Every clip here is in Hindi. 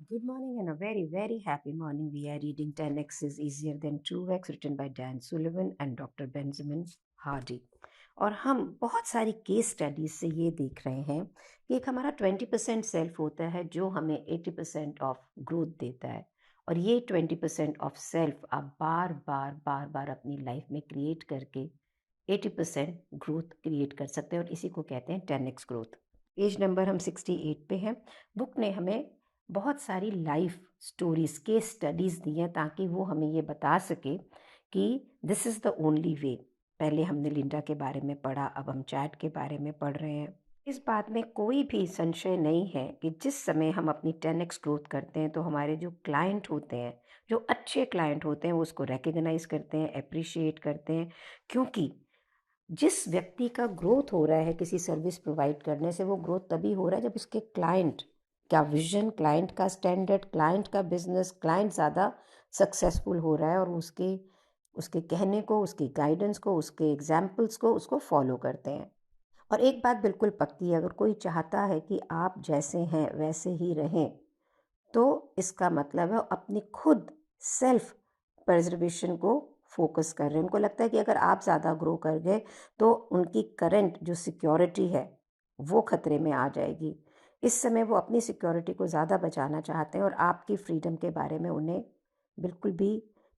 Good morning and a very, very happy morning. We are reading 10x is Easier Than 2x, written by Dan Sullivan and Dr. Benjamin Hardy. और हम बहुत सारी केस स्टडीज से ये देख रहे हैं कि एक हमारा 20% सेल्फ होता है जो हमें 80% ऑफ ग्रोथ देता है। और ये 20% ऑफ सेल्फ आप बार बार बार बार अपनी लाइफ में क्रिएट करके 80% ग्रोथ क्रिएट कर सकते हैं, और इसी को कहते हैं 10x ग्रोथ। पेज नंबर हम 68 पे हैं। बुक ने हमें बहुत सारी लाइफ स्टोरीज केस स्टडीज़ दी हैं ताकि वो हमें ये बता सके कि this is the only way. पहले हमने लिंडा के बारे में पढ़ा, अब हम चैट के बारे में पढ़ रहे हैं। इस बात में कोई भी संशय नहीं है कि जिस समय हम अपनी 10x ग्रोथ करते हैं तो हमारे जो क्लाइंट होते हैं, जो अच्छे क्लाइंट होते हैं, वो उसको रिकग्नाइज करते हैं, अप्रिशिएट करते हैं। क्योंकि जिस व्यक्ति का ग्रोथ हो रहा है किसी सर्विस प्रोवाइड करने से, वो ग्रोथ तभी हो रहा है जब उसके क्लाइंट का विजन, क्लाइंट का स्टैंडर्ड, क्लाइंट का बिजनेस, क्लाइंट ज़्यादा सक्सेसफुल हो रहा है और उसके उसके कहने को, उसकी गाइडेंस को, उसके एग्जाम्पल्स को, उसको फॉलो करते हैं। और एक बात बिल्कुल पक्की है, अगर कोई चाहता है कि आप जैसे हैं वैसे ही रहें, तो इसका मतलब है अपनी खुद सेल्फ प्रिजर्वेशन को फोकस कर रहे हैं। उनको लगता है कि अगर आप ज़्यादा ग्रो कर गए तो उनकी करंट जो सिक्योरिटी है वो खतरे में आ जाएगी। इस समय वो अपनी सिक्योरिटी को ज़्यादा बचाना चाहते हैं और आपकी फ्रीडम के बारे में उन्हें बिल्कुल भी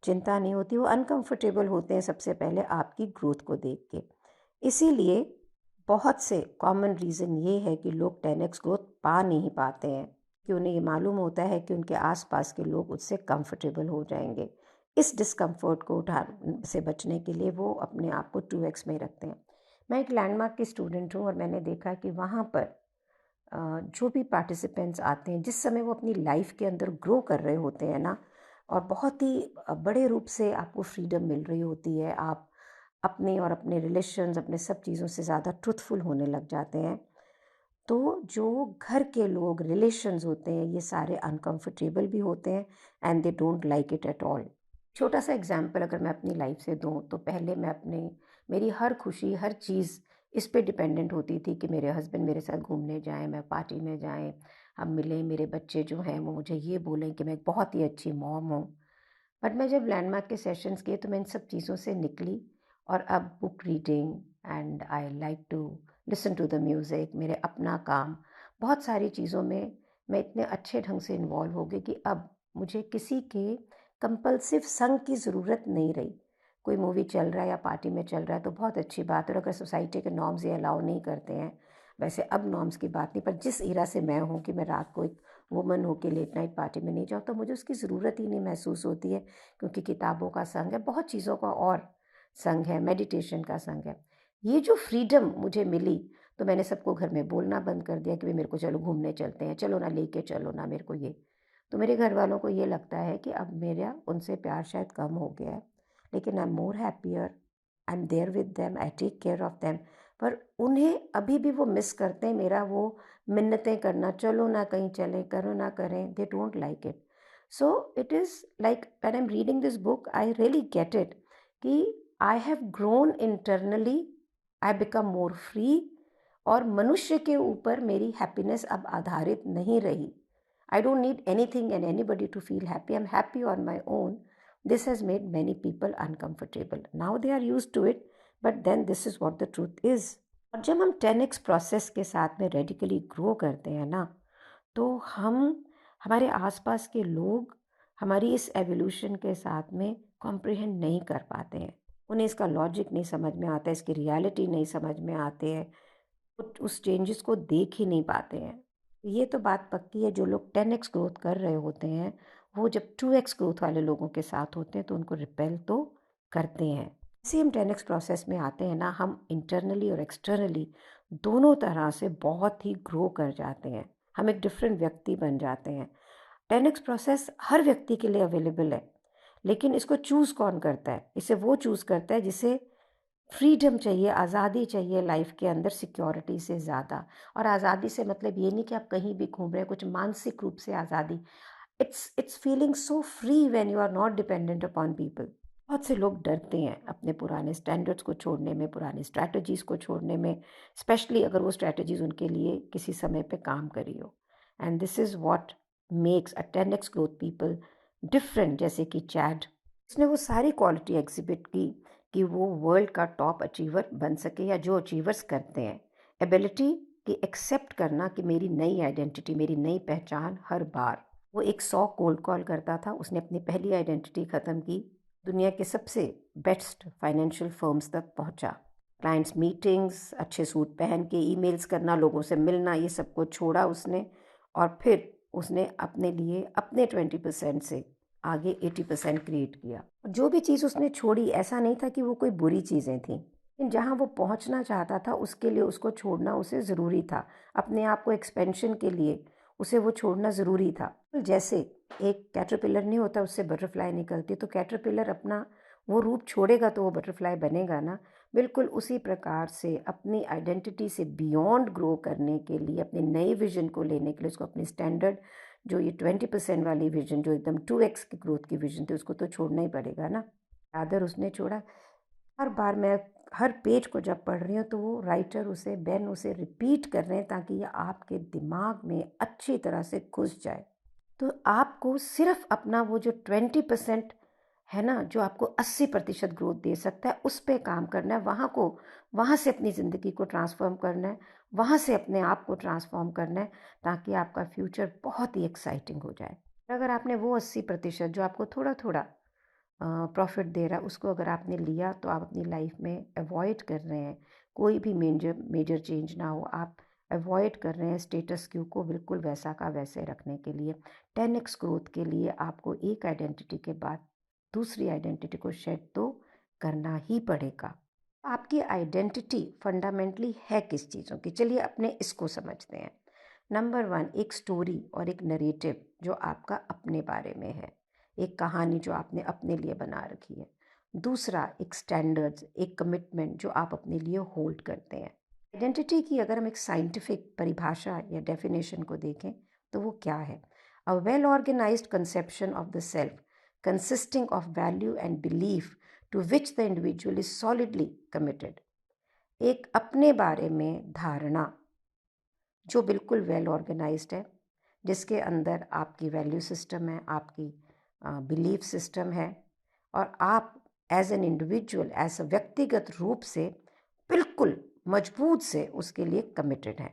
चिंता नहीं होती। वो अनकंफर्टेबल होते हैं सबसे पहले आपकी ग्रोथ को देख के। इसीलिए बहुत से कॉमन रीज़न ये है कि लोग 10x ग्रोथ पा नहीं पाते हैं कि उन्हें ये मालूम होता है कि उनके आसपास के लोग उससे कंफर्टेबल हो जाएंगे। इस डिस्कम्फर्ट को से बचने के लिए वो अपने आप को 2x में रखते हैं। मैं एक लैंडमार्क की स्टूडेंट हूँ और मैंने देखा कि वहाँ पर जो भी पार्टिसिपेंट्स आते हैं, जिस समय वो अपनी लाइफ के अंदर ग्रो कर रहे होते हैं ना, और बहुत ही बड़े रूप से आपको फ्रीडम मिल रही होती है, आप अपने और अपने रिलेशंस, अपने सब चीज़ों से ज़्यादा ट्रूथफुल होने लग जाते हैं, तो जो घर के लोग, रिलेशंस होते हैं, ये सारे अनकंफर्टेबल भी होते हैं and they don't like it at all. छोटा सा एग्जाम्पल अगर मैं अपनी लाइफ से दूँ तो पहले मैं मेरी हर खुशी, हर चीज़ इस पे डिपेंडेंट होती थी कि मेरे हस्बैंड मेरे साथ घूमने जाएं, मैं पार्टी में जाएं, हम मिलें, मेरे बच्चे जो हैं वो मुझे ये बोलें कि मैं एक बहुत ही अच्छी मॉम हूँ। बट मैं जब लैंडमार्क के सेशंस किए तो मैं इन सब चीज़ों से निकली और अब book reading and I like to listen to the music, मेरे अपना काम, बहुत सारी चीज़ों में मैं इतने अच्छे ढंग से इन्वॉल्व हो गई कि अब मुझे किसी के कंपल्सिव संग की ज़रूरत नहीं रही। कोई मूवी चल रहा है या पार्टी में चल रहा है तो बहुत अच्छी बात है, और अगर सोसाइटी के नॉर्म्स ये अलाउ नहीं करते हैं, वैसे अब नॉर्म्स की बात नहीं, पर जिस एरा से मैं हूँ कि मैं रात को एक वुमन होके लेट नाइट पार्टी में नहीं जाऊँ तो मुझे उसकी ज़रूरत ही नहीं महसूस होती है, क्योंकि किताबों का संग है, बहुत चीज़ों का और संग है, मेडिटेशन का संग है। ये जो फ्रीडम मुझे मिली, तो मैंने सबको घर में बोलना बंद कर दिया कि भाई मेरे को चलो घूमने चलते हैं, चलो ना, लेके चलो ना मेरे को ये। तो मेरे घर वालों को ये लगता है कि अब मेरा उनसे प्यार शायद कम हो गया है, लेकिन I am more happier, I am there with them, I take care of them. पर उन्हें अभी भी वो मिस करते हैं मेरा वो मिन्नतें करना, चलो ना कहीं चलें, करो ना करें, they don't like it. So it is like when I am reading this book I really get it कि I have grown internally, I become more free, और मनुष्य के ऊपर मेरी हैप्पीनेस अब आधारित नहीं रही। I don't need anything and anybody to feel happy. I'm happy on my own. This has made many people uncomfortable. Now they are used to it, but then this is what the truth is. और जब हम 10x प्रोसेस के साथ में रेडिकली ग्रो करते हैं ना, तो हम हमारे आसपास के लोग हमारी इस एवोल्यूशन के साथ में कॉम्प्रिहेंड नहीं कर पाते हैं। उन्हें इसका लॉजिक नहीं समझ में आता है, इसकी रियलिटी नहीं समझ में आते हैं, उस चेंजेस को देख ही नहीं पाते हैं। ये तो बात पक्की है, जो लोग 10x ग्रोथ कर रहे होते हैं वो जब 2x ग्रोथ वाले लोगों के साथ होते हैं तो उनको रिपेल तो करते हैं। जैसे हम 10x प्रोसेस में आते हैं ना, हम इंटरनली और एक्सटर्नली दोनों तरह से बहुत ही ग्रो कर जाते हैं, हम एक डिफरेंट व्यक्ति बन जाते हैं। 10x प्रोसेस हर व्यक्ति के लिए अवेलेबल है, लेकिन इसको चूज़ कौन करता है? इसे वो चूज़ करता है जिसे फ्रीडम चाहिए, आज़ादी चाहिए लाइफ के अंदर सिक्योरिटी से ज़्यादा। और आज़ादी से मतलब ये नहीं कि आप कहीं भी घूम रहे हैं, कुछ मानसिक रूप से आज़ादी। It's feeling so free when you are not dependent upon people. बहुत से लोग डरते हैं अपने पुराने स्टैंडर्ड्स को छोड़ने में, पुरानी स्ट्रैटेजीज़ को छोड़ने में, स्पेशली अगर वो स्ट्रैटेजीज़ उनके लिए किसी समय पे काम करी हो। And this is what makes a 10x growth people different, जैसे कि चैड, उसने वो सारी क्वालिटी एग्जिबिट की कि वो वर्ल्ड का टॉप अचीवर बन सके या जो अचीवर्स करते हैं। एबिलिटी कि एक्सेप्ट करना कि मेरी नई आइडेंटिटी, मेरी नई पहचान हर बार। वो 100 कोल्ड कॉल करता था, उसने अपनी पहली आइडेंटिटी ख़त्म की, दुनिया के सबसे बेस्ट फाइनेंशियल फर्म्स तक पहुंचा। क्लाइंट्स मीटिंग्स, अच्छे सूट पहन के ईमेल्स करना, लोगों से मिलना, ये सब कुछ छोड़ा उसने, और फिर उसने अपने लिए अपने 20% से आगे 80% क्रिएट किया। जो भी चीज़ उसने छोड़ी, ऐसा नहीं था कि वो कोई बुरी चीज़ें थीं, लेकिन जहाँ वो पहुँचना चाहता था उसके लिए उसको छोड़ना उसे ज़रूरी था। अपने आप को एक्सपेंशन के लिए उसे वो छोड़ना ज़रूरी था। जैसे एक कैटरपिलर नहीं होता, उससे बटरफ्लाई निकलती, तो कैटरपिलर अपना वो रूप छोड़ेगा तो वो बटरफ्लाई बनेगा ना। बिल्कुल उसी प्रकार से अपनी आइडेंटिटी से बियॉन्ड ग्रो करने के लिए, अपने नए विजन को लेने के लिए, उसको अपनी स्टैंडर्ड जो ये 20% वाली विजन, जो एकदम 2x की ग्रोथ की विजन थी, उसको तो छोड़ना ही पड़ेगा ना। आदर उसने छोड़ा। हर बार मैं हर पेज को जब पढ़ रही हूँ तो वो राइटर बेन उसे रिपीट कर रहे हैं ताकि ये आपके दिमाग में अच्छी तरह से घुस जाए। तो आपको सिर्फ अपना वो जो 20% है ना, जो आपको 80% ग्रोथ दे सकता है, उस पर काम करना है। वहाँ से अपनी ज़िंदगी को ट्रांसफॉर्म करना है, वहाँ से अपने आप को ट्रांसफॉर्म करना है, ताकि आपका फ्यूचर बहुत ही एक्साइटिंग हो जाए। अगर आपने वो 80% जो आपको थोड़ा थोड़ा प्रॉफिट दे रहा है, उसको अगर आपने लिया, तो आप अपनी लाइफ में अवॉइड कर रहे हैं कोई भी मेजर चेंज ना हो। आप अवॉइड कर रहे हैं स्टेटस क्यू को बिल्कुल वैसा का वैसे रखने के लिए। 10x ग्रोथ के लिए आपको एक आइडेंटिटी के बाद दूसरी आइडेंटिटी को शेड तो करना ही पड़ेगा। आपकी आइडेंटिटी फंडामेंटली है किस चीज़ों की, चलिए अपने इसको समझते हैं। नंबर 1, एक स्टोरी और एक नरेटिव जो आपका अपने बारे में है, एक कहानी जो आपने अपने लिए बना रखी है। दूसरा, एक स्टैंडर्ड्स, एक कमिटमेंट जो आप अपने लिए होल्ड करते हैं। आइडेंटिटी की अगर हम एक साइंटिफिक परिभाषा या डेफिनेशन को देखें तो वो क्या है? A well organised conception of the self consisting of value and belief to which the individual is solidly committed. एक अपने बारे में धारणा जो बिल्कुल वेल ऑर्गेनाइज्ड है, जिसके अंदर आपकी वैल्यू सिस्टम है, आपकी बिलीफ सिस्टम है, और आप as an individual, as a व्यक्तिगत रूप से बिल्कुल मजबूत से उसके लिए कमिटेड है।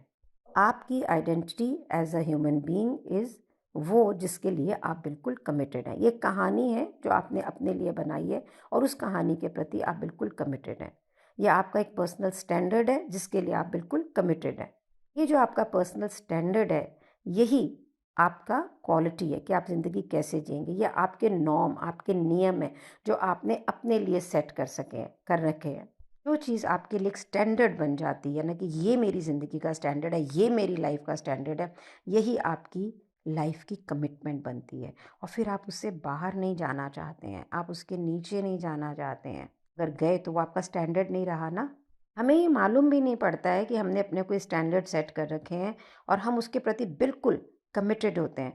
आपकी identity as a human being is वो जिसके लिए आप बिल्कुल कमिटेड हैं। ये कहानी है जो आपने अपने लिए बनाई है और उस कहानी के प्रति आप बिल्कुल कमिटेड हैं। यह आपका एक पर्सनल स्टैंडर्ड है जिसके लिए आप बिल्कुल कमिटेड हैं। ये जो आपका पर्सनल स्टैंडर्ड है, यही आपका क्वालिटी है कि आप ज़िंदगी कैसे जिएंगे। ये आपके नॉर्म, आपके नियम है जो आपने अपने लिए सेट कर रखे हैं। जो चीज़ आपके लिए एक स्टैंडर्ड बन जाती है ना, कि ये मेरी ज़िंदगी का स्टैंडर्ड है, ये मेरी लाइफ का स्टैंडर्ड है, यही आपकी लाइफ की कमिटमेंट बनती है। और फिर आप उससे बाहर नहीं जाना चाहते हैं, आप उसके नीचे नहीं जाना चाहते हैं। अगर गए तो वो आपका स्टैंडर्ड नहीं रहा ना। हमें ये मालूम भी नहीं पड़ता है कि हमने अपने कोई स्टैंडर्ड सेट कर रखे हैं और हम उसके प्रति बिल्कुल कमिटेड होते हैं।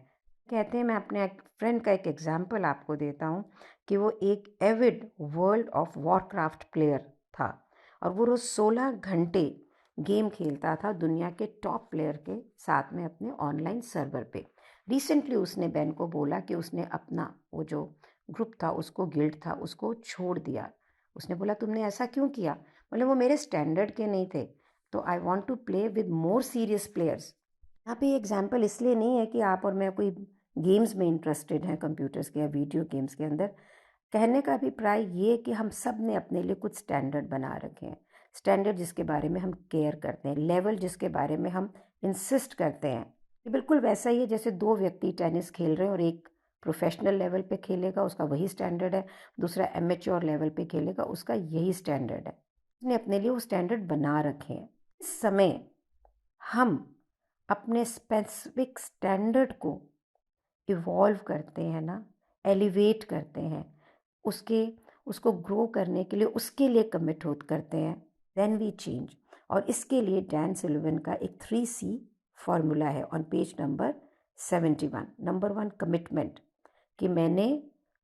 कहते हैं, मैं अपने एक फ्रेंड का एक एग्जाम्पल आपको देता हूँ कि वो एक Avid world of Warcraft player था और वो रोज़ 16 घंटे गेम खेलता था दुनिया के टॉप प्लेयर के साथ में अपने ऑनलाइन सर्वर पे। रिसेंटली उसने बेन को बोला कि उसने अपना वो जो ग्रुप था, उसको गिल्ड था, उसको छोड़ दिया। उसने बोला, तुमने ऐसा क्यों किया? बोले, वो मेरे स्टैंडर्ड के नहीं थे, तो I want to play with more serious players. यहाँ पे एग्जाम्पल इसलिए नहीं है कि आप और मैं कोई गेम्स में इंटरेस्टेड हैं, कंप्यूटर्स के या वीडियो गेम्स के अंदर। कहने का अभिप्राय ये कि हम सब ने अपने लिए कुछ स्टैंडर्ड बना रखे हैं। स्टैंडर्ड जिसके बारे में हम केयर करते हैं, लेवल जिसके बारे में हम इंसिस्ट करते हैं। ये बिल्कुल वैसा ही है जैसे दो व्यक्ति टेनिस खेल रहे हैं और एक प्रोफेशनल लेवल पे खेलेगा, उसका वही स्टैंडर्ड है, दूसरा एमेच्योर लेवल पे खेलेगा, उसका यही स्टैंडर्ड है। उसने अपने लिए वो स्टैंडर्ड बना रखे हैं। इस समय हम अपने स्पेसिफिक स्टैंडर्ड को इवॉल्व करते हैं ना, एलिवेट करते हैं, उसके उसको ग्रो करने के लिए उसके लिए कमिट हो करते हैं, देन वी चेंज। और इसके लिए डैन सिल्वन का एक 3C फॉर्मूला है on page number 71। Number 1, commitment, कि मैंने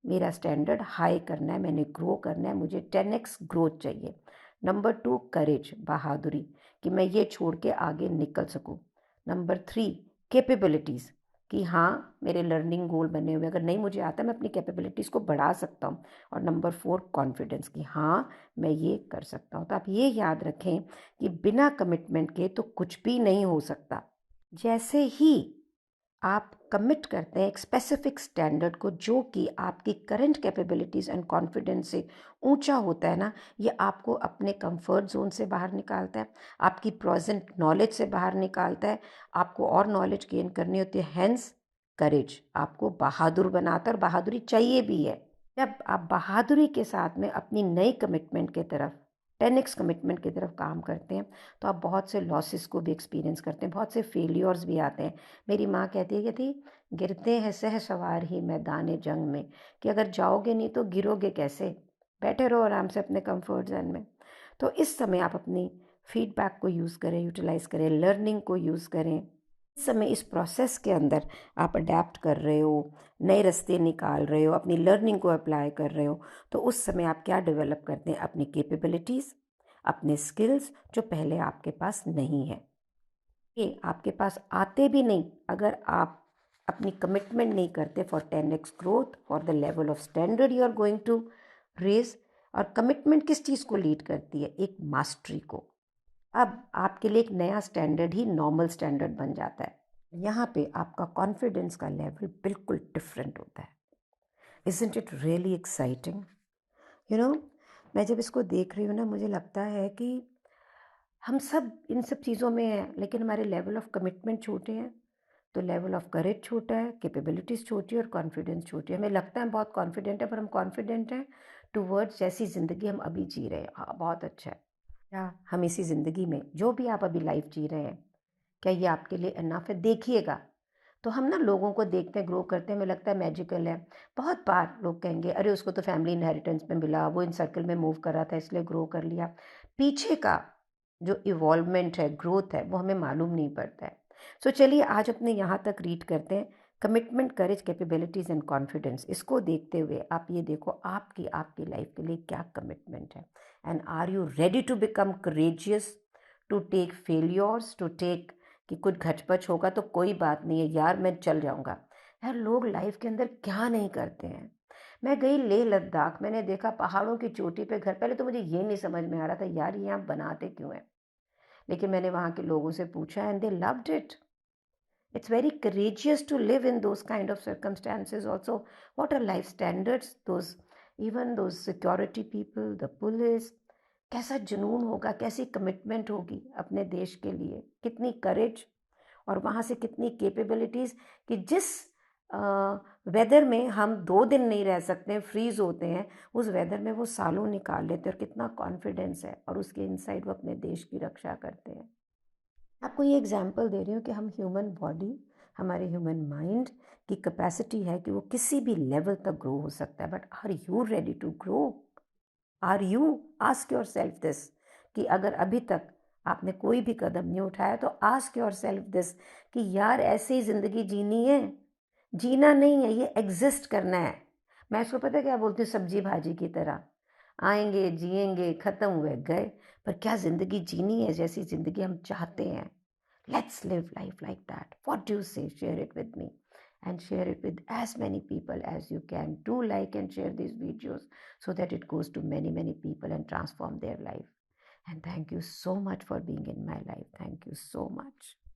मेरा स्टैंडर्ड हाई करना है, मैंने ग्रो करना है, मुझे 10x ग्रोथ चाहिए। नंबर 2, करेज, बहादुरी, कि मैं ये छोड़ के आगे निकल सकूं। नंबर 3, कैपेबिलिटीज़, कि हाँ मेरे लर्निंग गोल बने हुए, अगर नहीं मुझे आता मैं अपनी कैपेबिलिटीज़ को बढ़ा सकता हूँ। और नंबर 4 कॉन्फिडेंस, कि हाँ मैं ये कर सकता हूँ। तो आप ये याद रखें कि बिना कमिटमेंट के तो कुछ भी नहीं हो सकता। जैसे ही आप कमिट करते हैं एक स्पेसिफिक स्टैंडर्ड को जो कि आपकी करंट कैपेबिलिटीज़ एंड कॉन्फिडेंस से ऊंचा होता है ना, ये आपको अपने कंफर्ट जोन से बाहर निकालता है, आपकी प्रेजेंट नॉलेज से बाहर निकालता है, आपको और नॉलेज गेन करनी होती है। हेंस करेज आपको बहादुर बनाता है और बहादुरी चाहिए भी है। जब आप बहादुरी के साथ में अपनी नई कमिटमेंट की तरफ 10x कमिटमेंट की तरफ काम करते हैं तो आप बहुत से लॉसेस को भी एक्सपीरियंस करते हैं, बहुत से फेलियर्स भी आते हैं। मेरी माँ कहती है कि गिरते हैं सह सवार ही मैदान जंग में, कि अगर जाओगे नहीं तो गिरोगे कैसे, बैठे रहो आराम से अपने कंफर्ट जोन में। तो इस समय आप अपनी फीडबैक को यूज़ करें, यूटिलाइज करें, लर्निंग को यूज़ करें। इस समय इस प्रोसेस के अंदर आप अडेप्ट कर रहे हो, नए रास्ते निकाल रहे हो, अपनी लर्निंग को अप्लाई कर रहे हो, तो उस समय आप क्या डेवलप करते हैं? अपनी कैपेबिलिटीज़, अपने स्किल्स जो पहले आपके पास नहीं है। ये आपके पास आते भी नहीं अगर आप अपनी कमिटमेंट नहीं करते for 10x growth, for the level of standard you are going to raise. और कमिटमेंट किस चीज़ को लीड करती है? एक मास्टरी को। अब आपके लिए एक नया स्टैंडर्ड ही नॉर्मल स्टैंडर्ड बन जाता है। यहाँ पे आपका कॉन्फिडेंस का लेवल बिल्कुल डिफरेंट होता है। Isn't it really exciting? You know, मैं जब इसको देख रही हूँ ना, मुझे लगता है कि हम सब इन सब चीज़ों में हैं, लेकिन हमारे लेवल ऑफ कमिटमेंट छोटे हैं। तो लेवल ऑफ करेज छोटा है, कैपेबिलिटीज़ छोटी है और कॉन्फिडेंस छोटी है। हमें लगता है हम बहुत कॉन्फिडेंट है, पर हम कॉन्फिडेंट हैं टूवर्ड्स जैसी ज़िंदगी हम अभी जी रहे हैं। हाँ, बहुत अच्छा है। क्या हम इसी ज़िंदगी में जो भी आप अभी लाइफ जी रहे हैं, क्या ये आपके लिए इनफ है? देखिएगा। तो हम ना लोगों को देखते हैं ग्रो करते हैं, हमें लगता है मैजिकल है। बहुत बार लोग कहेंगे अरे उसको तो फैमिली इनहेरिटेंस में मिला, वो इन सर्कल में मूव कर रहा था इसलिए ग्रो कर लिया। पीछे का जो इवॉल्वमेंट है, ग्रोथ है, वो हमें मालूम नहीं पड़ता है। सो चलिए आज अपने यहाँ तक रीड करते हैं। Commitment, courage, capabilities and confidence, इसको देखते हुए आप ये देखो आपकी आपकी लाइफ के लिए क्या कमिटमेंट है। And are you ready to become courageous, to take failures, to take कि कुछ घचपच होगा तो कोई बात नहीं है यार, मैं चल जाऊंगा। यार लोग लाइफ के अंदर क्या नहीं करते हैं। मैं गई लेह लद्दाख, मैंने देखा पहाड़ों की चोटी पे घर। पहले तो मुझे ये नहीं समझ में आ रहा था यार ये यहाँ बनाते क्यों हैं, लेकिन मैंने वहाँ के लोगों से पूछा and they loved it. It's very courageous to live in those kind of circumstances also. What are life standards? Even those security people, the police, कैसा जुनून होगा, कैसी कमिटमेंट होगी अपने देश के लिए, कितनी करेज, और वहाँ से कितनी कैपेबिलिटीज़ कि जिस वेदर में हम 2 दिन नहीं रह सकते, फ्रीज होते हैं, उस वेदर में वो सालों निकाल लेते हैं। और कितना कॉन्फिडेंस है, और उसके इनसाइड वो अपने देश की रक्षा करते हैं। आपको ये एग्जांपल दे रही हूँ कि हम ह्यूमन बॉडी, हमारे ह्यूमन माइंड की कैपेसिटी है कि वो किसी भी लेवल तक ग्रो हो सकता है। But are you ready to grow? Are you? Ask yourself this, कि अगर अभी तक आपने कोई भी कदम नहीं उठाया तो आस्क योर सेल्फ दिस कि यार ऐसे ही ज़िंदगी जीनी है? जीना नहीं है, ये एग्जिस्ट करना है। मैं इसको पता है क्या बोलती हूँ? सब्जी भाजी की तरह, आएंगे जिएंगे ख़त्म हुए गए। पर क्या ज़िंदगी जीनी है जैसी ज़िंदगी हम चाहते हैं? Let's live life like that. What do you say? Share it with me and share it with as many people as you can. Do like and share these videos so that it goes to many, many people and transform their life. And thank you so much for being in my life. Thank you so much.